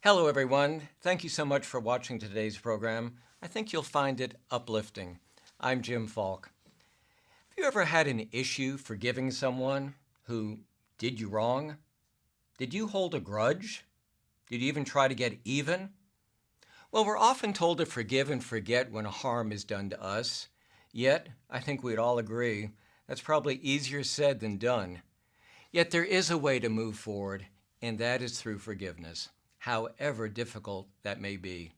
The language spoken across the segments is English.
Hello, everyone. Thank you so much for watching today's program. I think you'll find it uplifting. I'm Jim Falk. Have you ever had an issue forgiving someone who did you wrong? Did you hold a grudge? Did you even try to get even? Well, we're often told to forgive and forget when a harm is done to us. Yet, I think we'd all agree, that's probably easier said than done. Yet there is a way to move forward, and that is through forgiveness, however difficult that may be.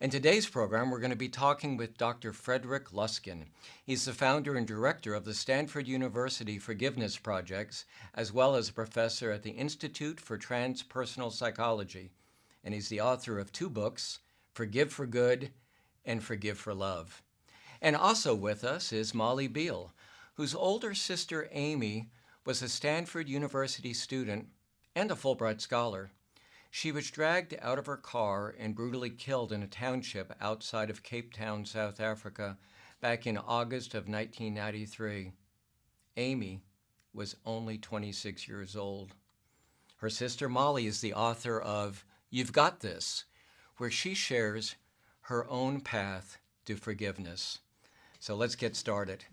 In today's program, we're going to be talking with Dr. Frederic Luskin. He's the founder and director of the Stanford University Forgiveness Projects, as well as a professor at the Institute for Transpersonal Psychology. And he's the author of two books, Forgive for Good and Forgive for Love. And also with us is Molly Biehl, whose older sister Amy was a Stanford University student and a Fulbright Scholar. She was dragged out of her car and brutally killed in a township outside of Cape Town, South Africa, back in August of 1993. Amy was only 26 years old. Her sister Molly is the author of You've Got This, where she shares her own path to forgiveness. So let's get started.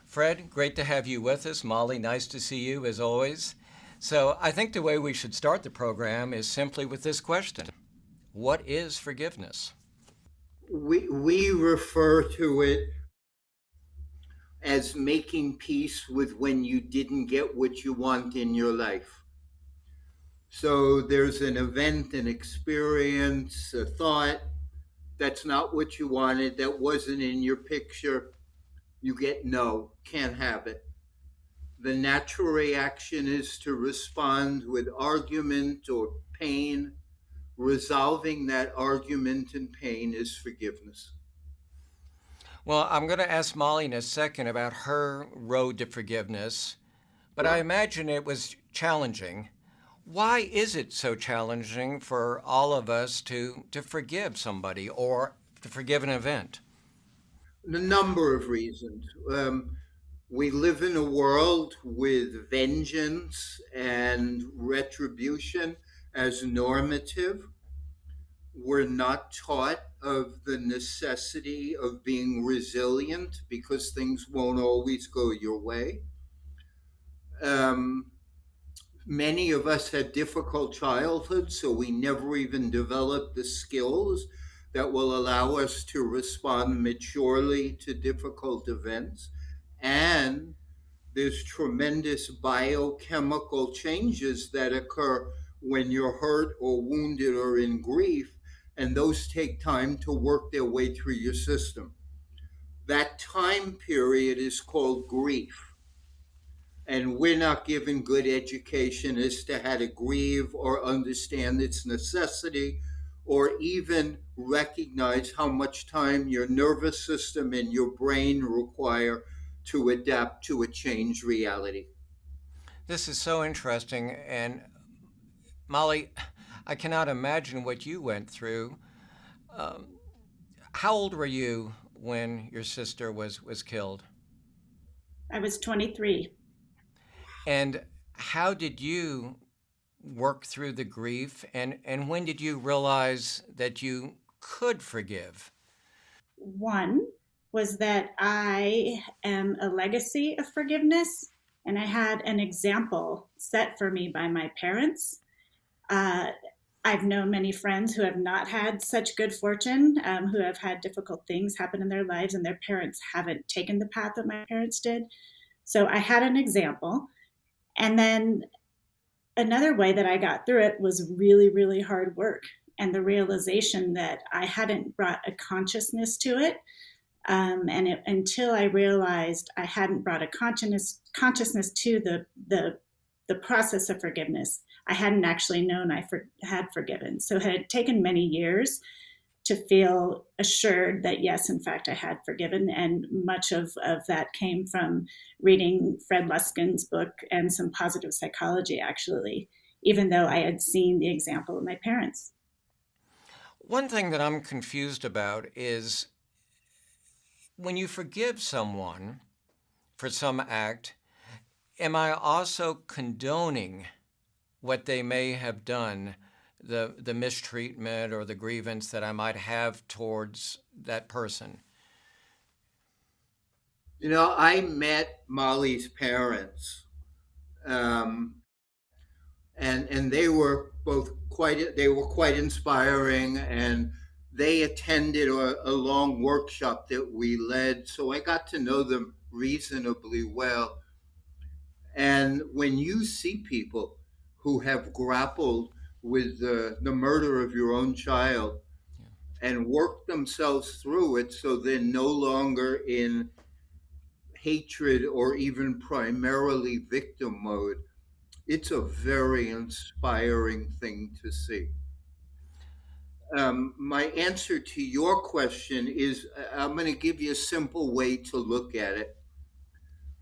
Fred, great to have you with us. Molly, nice to see you as always. So I think the way we should start the program is simply with this question. What is forgiveness? We refer to it as making peace with when you didn't get what you want in your life. So there's an event, an experience, a thought that's not what you wanted, that wasn't in your picture. You get no, can't have it. The natural reaction is to respond with argument or pain. Resolving that argument and pain is forgiveness. Well, I'm going to ask Molly in a second about her road to forgiveness, but I imagine it was challenging. Why is it so challenging for all of us to forgive somebody or to forgive an event? A number of reasons. We live in a world with vengeance and retribution as normative. We're not taught of the necessity of being resilient because things won't always go your way. Um, Many of us had difficult childhoods, so we never even developed the skills that will allow us to respond maturely to difficult events. And there's tremendous biochemical changes that occur when you're hurt or wounded or in grief, and those take time to work their way through your system. That time period is called grief, and we're not given good education as to how to grieve or understand its necessity or even recognize how much time your nervous system and your brain require to adapt to a changed reality. This is so interesting. And Molly, I cannot imagine what you went through. Um, how old were you when your sister was killed? I was 23. And how did you work through the grief? And when did you realize that you could forgive? One was that I am a legacy of forgiveness, and I had an example set for me by my parents. Uh, I've known many friends who have not had such good fortune, who have had difficult things happen in their lives, and their parents haven't taken the path that my parents did. So I had an example. And then another way that I got through it was really, really hard work and the realization that I hadn't brought a consciousness to it. Until I realized I hadn't brought a consciousness to the process of forgiveness, I hadn't actually known I had forgiven. So it had taken many years to feel assured that, yes, in fact, I had forgiven. And much of that came from reading Fred Luskin's book and some positive psychology, actually, even though I had seen the example of my parents. One thing that I'm confused about is when you forgive someone for some act, am I also condoning what they may have done the mistreatment or the grievance that I might have towards that person? I met Molly's parents, um, and they were quite inspiring, and they attended a long workshop that we led, so I got to know them reasonably well. And when you see people who have grappled with the murder of your own child and worked themselves through it so they're no longer in hatred or even primarily victim mode, it's a very inspiring thing to see. My answer to your question is I'm going to give you a simple way to look at it.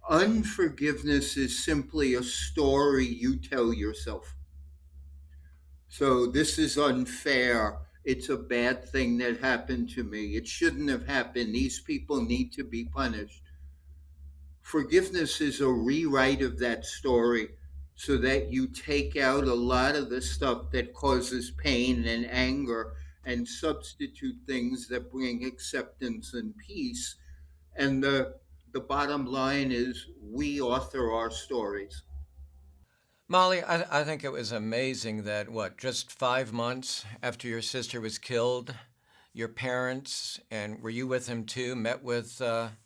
Unforgiveness is simply a story you tell yourself. So this is unfair. It's a bad thing that happened to me. It shouldn't have happened. These people need to be punished. Forgiveness is a rewrite of that story so that you take out a lot of the stuff that causes pain and anger and substitute things that bring acceptance and peace. And the bottom line is we author our stories. Molly, I think it was amazing that, just 5 months after your sister was killed, your parents, and were you with him too, met with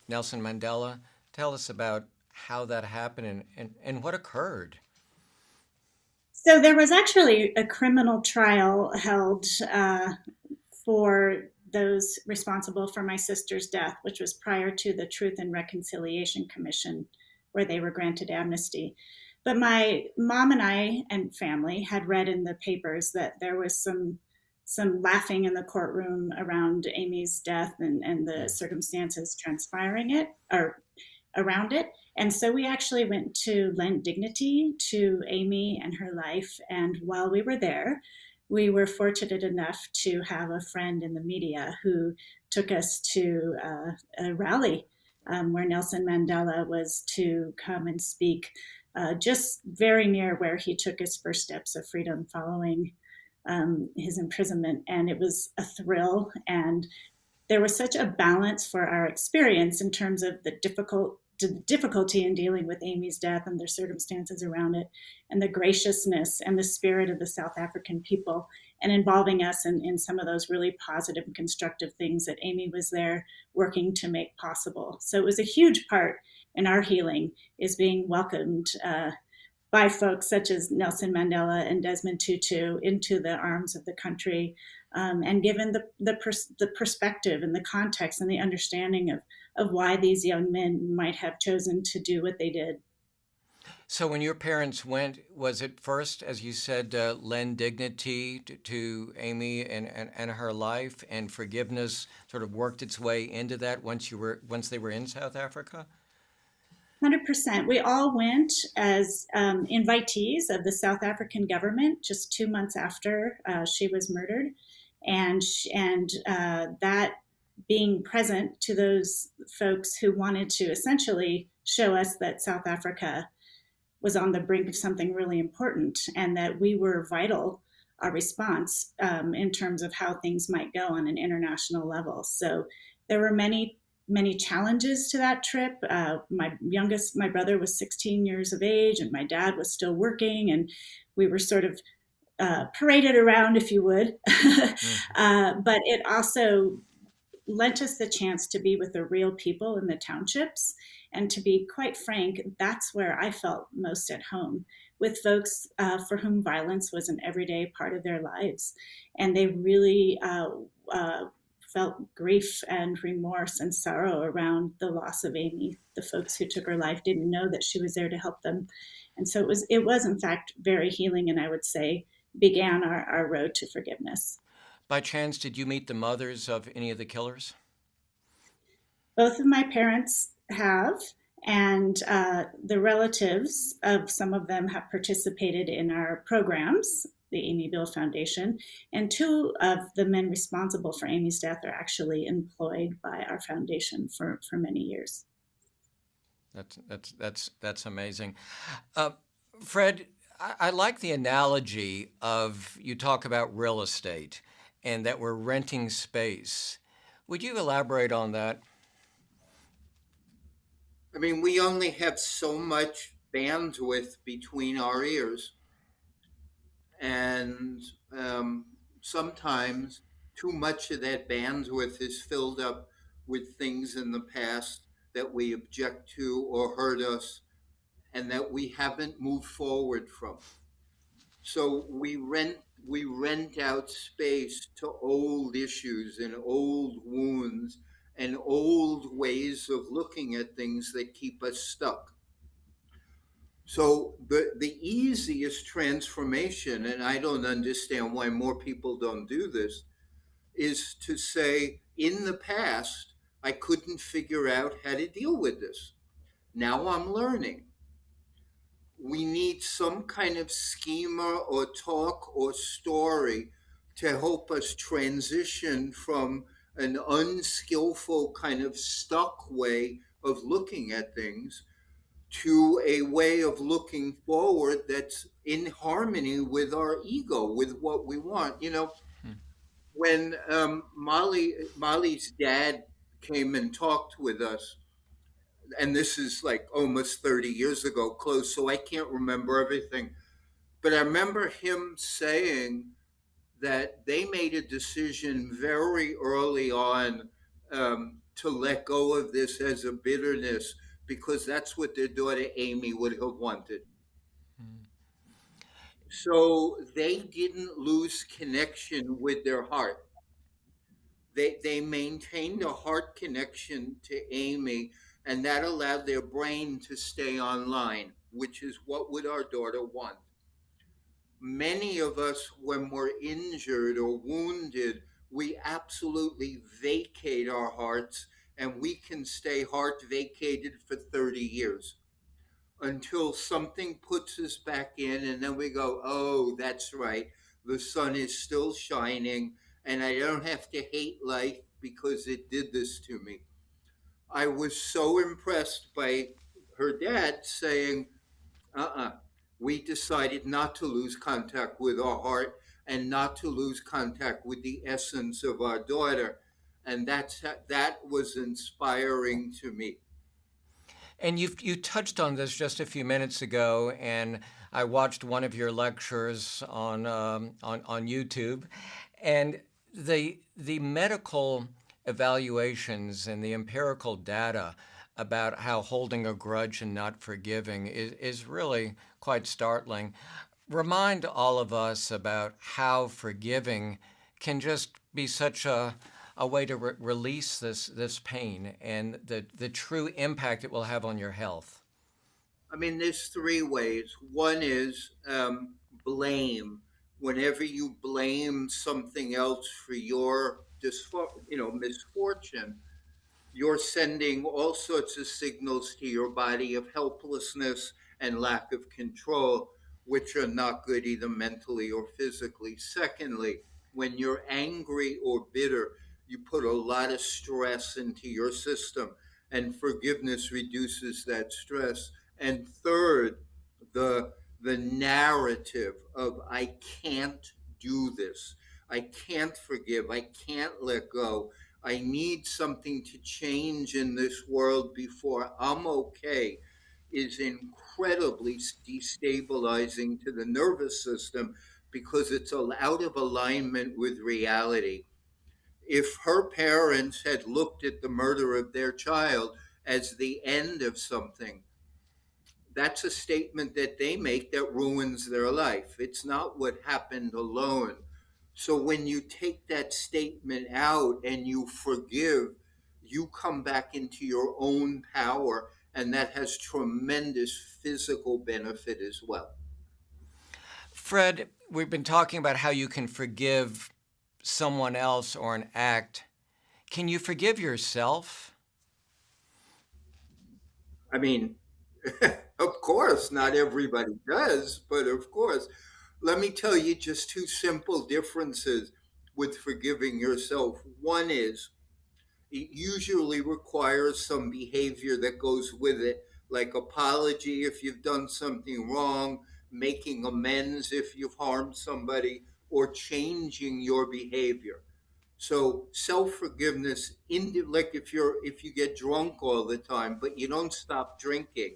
Nelson Mandela? Tell us about how that happened and what occurred. So there was actually a criminal trial held for those responsible for my sister's death, which was prior to the Truth and Reconciliation Commission, where they were granted amnesty. But my mom and I and family had read in the papers that there was some laughing in the courtroom around Amy's death and the circumstances transpiring it or around it. And so we actually went to lend dignity to Amy and her life. And while we were there, we were fortunate enough to have a friend in the media who took us to a rally where Nelson Mandela was to come and speak, just very near where he took his first steps of freedom following his imprisonment. And it was a thrill. And there was such a balance for our experience in terms of the difficulty in dealing with Amy's death and the circumstances around it, and the graciousness and the spirit of the South African people, and involving us in some of those really positive and constructive things that Amy was there working to make possible. So it was a huge part in our healing, is being welcomed by folks such as Nelson Mandela and Desmond Tutu into the arms of the country, and given the perspective and the context and the understanding of why these young men might have chosen to do what they did. So when your parents went, was it first, as you said, lend dignity to Amy and her life, and forgiveness sort of worked its way into that once they were in South Africa? 100%. We all went as invitees of the South African government just 2 months after she was murdered. And that being present to those folks who wanted to essentially show us that South Africa was on the brink of something really important, and that we were vital, our response in terms of how things might go on an international level. So there were many challenges to that trip. My brother was 16 years of age, and my dad was still working, and we were sort of paraded around, if you would. But it also lent us the chance to be with the real people in the townships. And to be quite frank, that's where I felt most at home, with folks for whom violence was an everyday part of their lives. And they really felt grief and remorse and sorrow around the loss of Amy. The folks who took her life didn't know that she was there to help them. And so it was in fact very healing, and I would say began our road to forgiveness. By chance, did you meet the mothers of any of the killers? Both of my parents have, and the relatives of some of them have participated in our programs, the Amy Biehl Foundation, and 2 of the men responsible for Amy's death are actually employed by our foundation for many years. That's amazing. Fred, I like the analogy of you talk about real estate and that we're renting space. Would you elaborate on that? I mean, we only have so much bandwidth between our ears, and um, sometimes too much of that bandwidth is filled up with things in the past that we object to or hurt us and that we haven't moved forward from. So we rent out space to old issues and old wounds and old ways of looking at things that keep us stuck. So the easiest transformation, and I don't understand why more people don't do this, is to say, in the past, I couldn't figure out how to deal with this. Now I'm learning. We need some kind of schema or talk or story to help us transition from an unskillful kind of stuck way of looking at things to a way of looking forward that's in harmony with our ego, with what we want. When Molly's dad came and talked with us, and this is like almost 30 years ago, close, so I can't remember everything. But I remember him saying that they made a decision very early on to let go of this as a bitterness because that's what their daughter Amy would have wanted. So they didn't lose connection with their heart. They maintained a heart connection to Amy, and that allowed their brain to stay online, which is what would our daughter want. Many of us, when we're injured or wounded, we absolutely vacate our hearts, and we can stay heart vacated for 30 years until something puts us back in, and then we go, oh, that's right, the sun is still shining, and I don't have to hate life because it did this to me. I was so impressed by her dad saying, uh-uh, we decided not to lose contact with our heart and not to lose contact with the essence of our daughter. And that was inspiring to me. And you touched on this just a few minutes ago, and I watched one of your lectures on YouTube, and the medical evaluations and the empirical data about how holding a grudge and not forgiving is really quite startling. Remind all of us about how forgiving can just be such a way to release this pain and the true impact it will have on your health. I mean, there's three ways. One is blame. Whenever you blame something else for your misfortune, you're sending all sorts of signals to your body of helplessness and lack of control, which are not good either mentally or physically. Secondly, when you're angry or bitter, you put a lot of stress into your system, and forgiveness reduces that stress. And third, the narrative of I can't do this, I can't forgive, I can't let go, I need something to change in this world before I'm okay, is incredibly destabilizing to the nervous system because it's out of alignment with reality. If her parents had looked at the murder of their child as the end of something, that's a statement that they make that ruins their life. It's not what happened alone. So when you take that statement out and you forgive, you come back into your own power, and that has tremendous physical benefit as well. Fred, we've been talking about how you can forgive someone else or an act. Can you forgive yourself? I mean, of course, not everybody does, but of course. Let me tell you just two simple differences with forgiving yourself. One is it usually requires some behavior that goes with it, like apology if you've done something wrong, making amends if you've harmed somebody, or changing your behavior. So self-forgiveness, like if you get drunk all the time, but you don't stop drinking,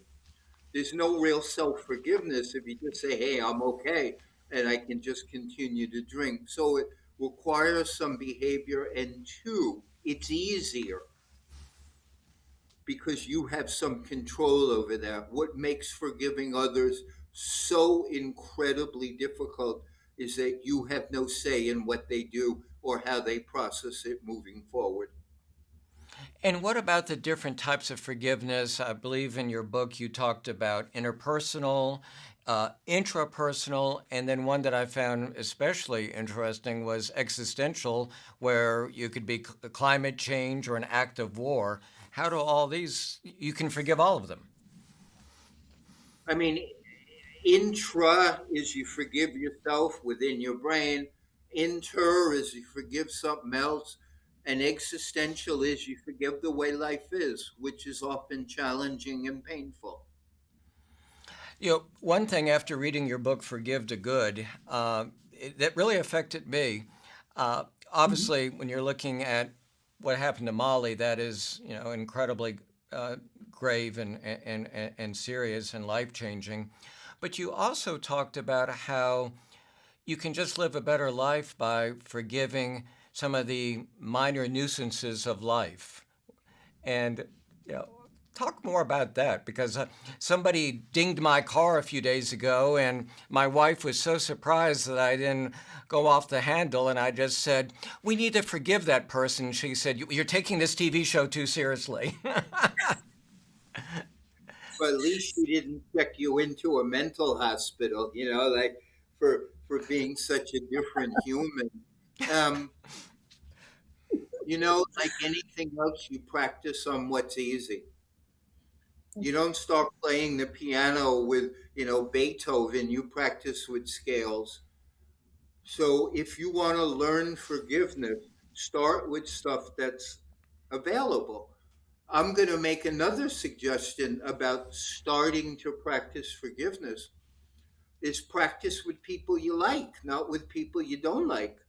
there's no real self-forgiveness if you just say, hey, I'm okay, and I can just continue to drink. So it requires some behavior. And two, it's easier because you have some control over that. What makes forgiving others so incredibly difficult is that you have no say in what they do or how they process it moving forward. And what about the different types of forgiveness? I believe in your book you talked about interpersonal, intrapersonal, and then one that I found especially interesting was existential, where you could be climate change or an act of war. How do all these, you can forgive all of them? I mean, intra is you forgive yourself within your brain, inter is you forgive something else, and existential is you forgive the way life is, which is often challenging and painful. You know, one thing after reading your book, Forgive to Good, that really affected me. Obviously, when you're looking at what happened to Molly, that is, you know, incredibly grave and serious and life changing. But you also talked about how you can just live a better life by forgiving some of the minor nuisances of life. And you know, talk more about that because somebody dinged my car a few days ago, and my wife was so surprised that I didn't go off the handle, and I just said, "We need to forgive that person." She said, "You're taking this TV show too seriously." But at least she didn't check you into a mental hospital, like for being such a different human. Um, like anything else, you practice on what's easy. You don't start playing the piano with, Beethoven, you practice with scales. So if you want to learn forgiveness, start with stuff that's available. I'm going to make another suggestion about starting to practice forgiveness is practice with people you like, not with people you don't like.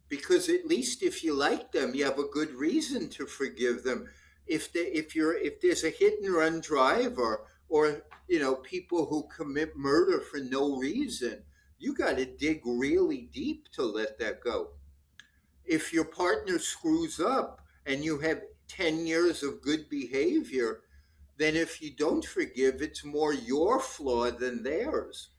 Because at least if you like them, you have a good reason to forgive them. If there's a hit and run driver or people who commit murder for no reason, you got to dig really deep to let that go. If your partner screws up and you have 10 years of good behavior, then if you don't forgive, it's more your flaw than theirs.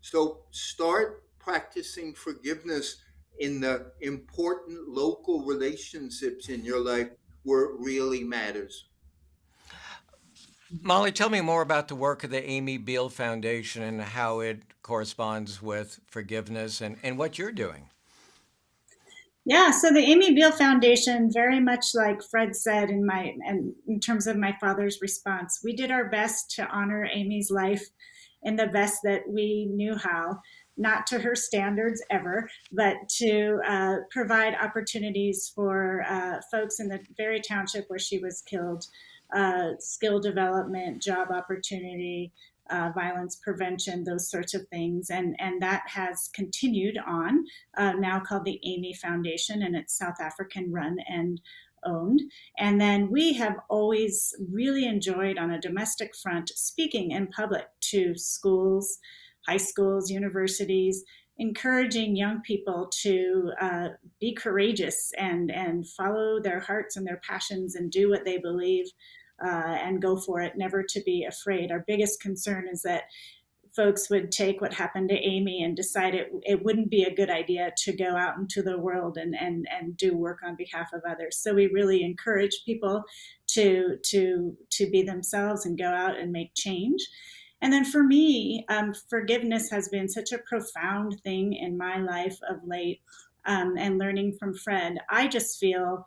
So start practicing forgiveness in the important local relationships in your life where it really matters. Molly, tell me more about the work of the Amy Biehl Foundation and how it corresponds with forgiveness and what you're doing. Yeah, so the Amy Biehl Foundation, very much like Fred said in terms of my father's response, we did our best to honor Amy's life in the best that we knew how, not to her standards ever, but to provide opportunities for folks in the very township where she was killed, skill development, job opportunity, violence prevention, those sorts of things. And that has continued on, now called the Amy Foundation, and it's South African run and owned. And then we have always really enjoyed on a domestic front speaking in public to schools, high schools, universities, encouraging young people to be courageous and follow their hearts and their passions and do what they believe. And go for it, never to be afraid. Our biggest concern is that folks would take what happened to Amy and decide it wouldn't be a good idea to go out into the world and do work on behalf of others. So we really encourage people to be themselves and go out and make change. And then for me, forgiveness has been such a profound thing in my life of late, and learning from Fred. I just feel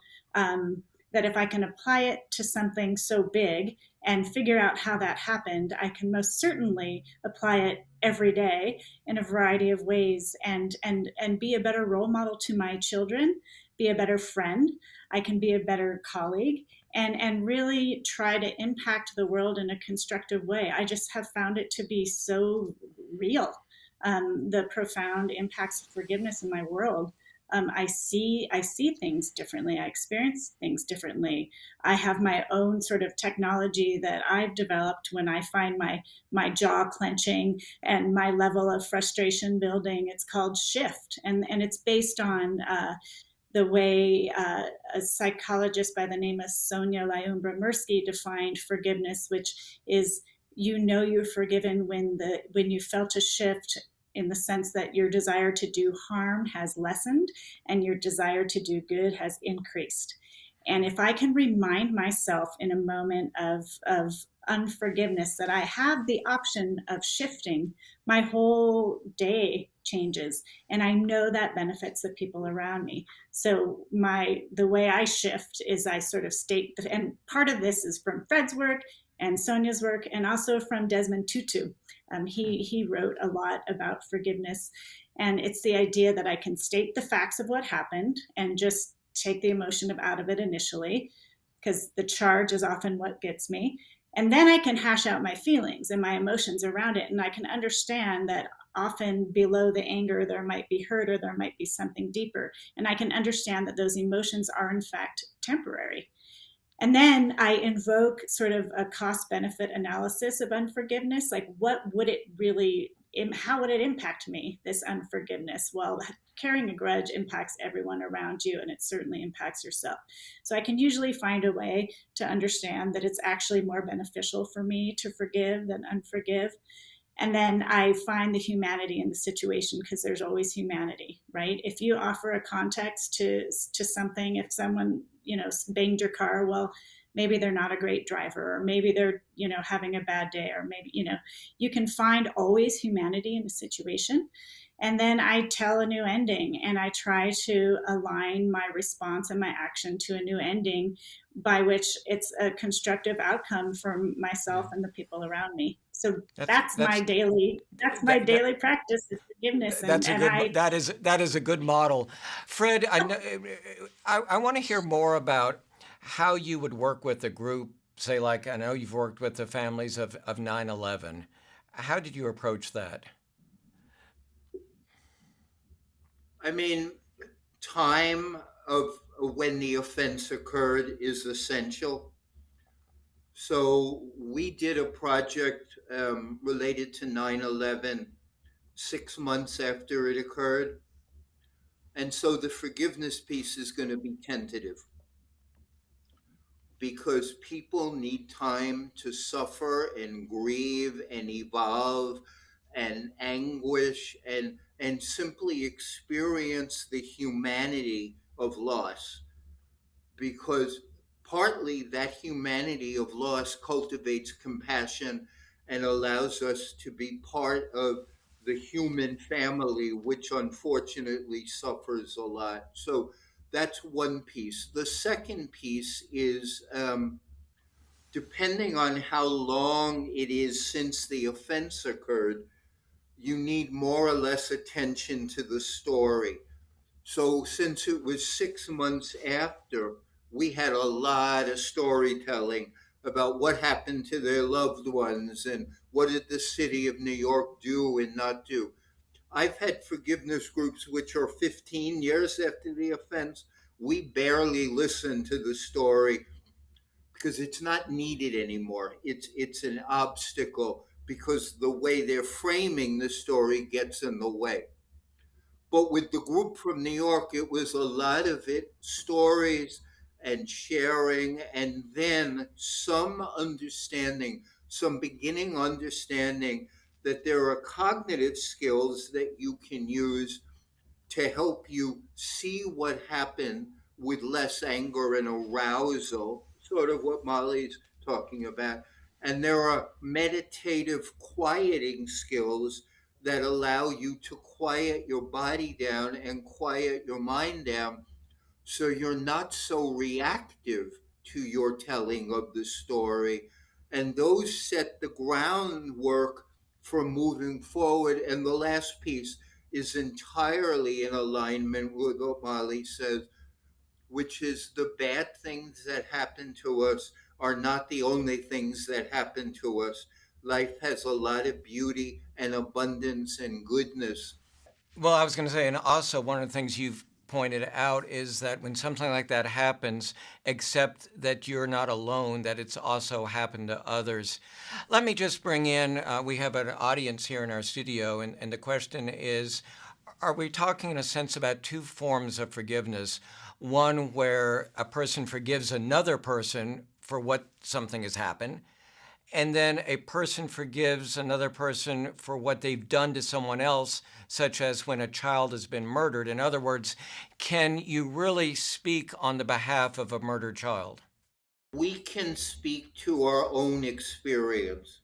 that if I can apply it to something so big and figure out how that happened, I can most certainly apply it every day in a variety of ways and be a better role model to my children, be a better friend. I can be a better colleague and really try to impact the world in a constructive way. I just have found it to be so real, the profound impacts of forgiveness in my world. I see things differently. I experience things differently. I have my own sort of technology that I've developed when I find my jaw clenching and my level of frustration building. It's called Shift, and it's based on the way a psychologist by the name of Sonia Lyumbra-Mirsky defined forgiveness, which is you're forgiven when you felt a shift in the sense that your desire to do harm has lessened and your desire to do good has increased. And if I can remind myself in a moment of unforgiveness that I have the option of shifting, my whole day changes. And I know that benefits the people around me. So the way I shift is I sort of state, and part of this is from Fred's work and Sonia's work, and also from Desmond Tutu. He wrote a lot about forgiveness, and it's the idea that I can state the facts of what happened and just take the emotion out of it initially, because the charge is often what gets me. And then I can hash out my feelings and my emotions around it, and I can understand that often below the anger there might be hurt or there might be something deeper, and I can understand that those emotions are in fact temporary. And then I invoke sort of a cost benefit analysis of unforgiveness. Like, how would it impact me, this unforgiveness? Well, carrying a grudge impacts everyone around you, and it certainly impacts yourself. So I can usually find a way to understand that it's actually more beneficial for me to forgive than unforgive. And then I find the humanity in the situation, because there's always humanity, right? If you offer a context to something, if someone, banged your car, well, maybe they're not a great driver, or maybe they're, having a bad day, or maybe, you can find always humanity in a situation. And then I tell a new ending, and I try to align my response and my action to a new ending by which it's a constructive outcome for myself and the people around me. So that's my daily practice is forgiveness. That is a good model. Fred, I want to hear more about how you would work with a group, say, like, I know you've worked with the families of 9/11. How did you approach that? I mean, time of when the offense occurred is essential. So we did a project related to 9/11 6 months after it occurred. And so the forgiveness piece is going to be tentative, because people need time to suffer and grieve and evolve and anguish and simply experience the humanity of loss, because partly that humanity of loss cultivates compassion and allows us to be part of the human family, which unfortunately suffers a lot. So that's one piece. The second piece is depending on how long it is since the offense occurred, you need more or less attention to the story. So since it was 6 months after, we had a lot of storytelling about what happened to their loved ones and what did the city of New York do and not do. I've had forgiveness groups which are 15 years after the offense. We barely listen to the story because it's not needed anymore. It's an obstacle because the way they're framing the story gets in the way. But with the group from New York, it was a lot of it, stories and sharing, and then some understanding, some beginning understanding that there are cognitive skills that you can use to help you see what happened with less anger and arousal, sort of what Molly's talking about. And there are meditative quieting skills that allow you to quiet your body down and quiet your mind down so you're not so reactive to your telling of the story. And those set the groundwork for moving forward. And the last piece is entirely in alignment with what Molly says. which is the bad things that happen to us are not the only things that happen to us. Life has a lot of beauty and abundance and goodness. Well, I was going to say, and also one of the things you've pointed out is that when something like that happens, accept that you're not alone, that it's also happened to others. Let me just bring in, we have an audience here in our studio, and the question is, are we talking in a sense about two forms of forgiveness? One where a person forgives another person for what something has happened, and then a person forgives another person for what they've done to someone else, such as when a child has been murdered. In other words, can you really speak on the behalf of a murdered child? We can speak to our own experience.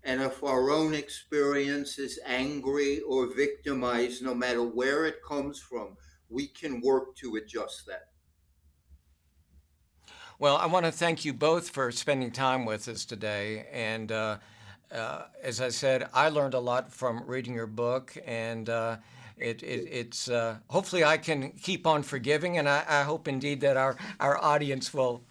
And if our own experience is angry or victimized, no matter where it comes from, we can work to adjust that. Well, I want to thank you both for spending time with us today. And as I said, I learned a lot from reading your book, and it's hopefully I can keep on forgiving, and I hope indeed that our audience will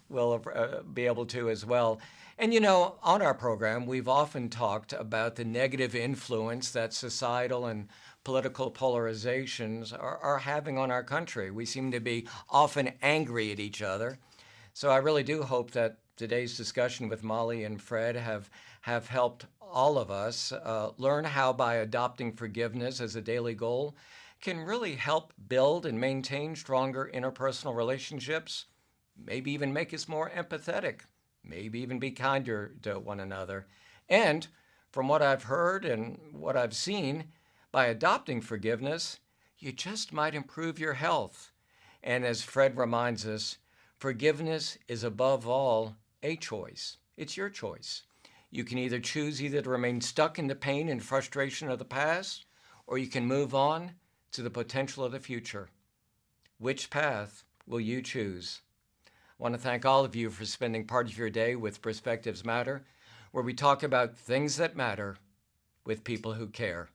be able to as well. And you know, on our program, we've often talked about the negative influence that societal and political polarizations are having on our country. We seem to be often angry at each other. So I really do hope that today's discussion with Molly and Fred have helped all of us learn how by adopting forgiveness as a daily goal can really help build and maintain stronger interpersonal relationships, maybe even make us more empathetic, maybe even be kinder to one another. And from what I've heard and what I've seen, by adopting forgiveness, you just might improve your health. And as Fred reminds us, forgiveness is above all a choice. It's your choice. You can either choose to remain stuck in the pain and frustration of the past, or you can move on to the potential of the future. Which path will you choose? I want to thank all of you for spending part of your day with Perspectives Matter, where we talk about things that matter with people who care.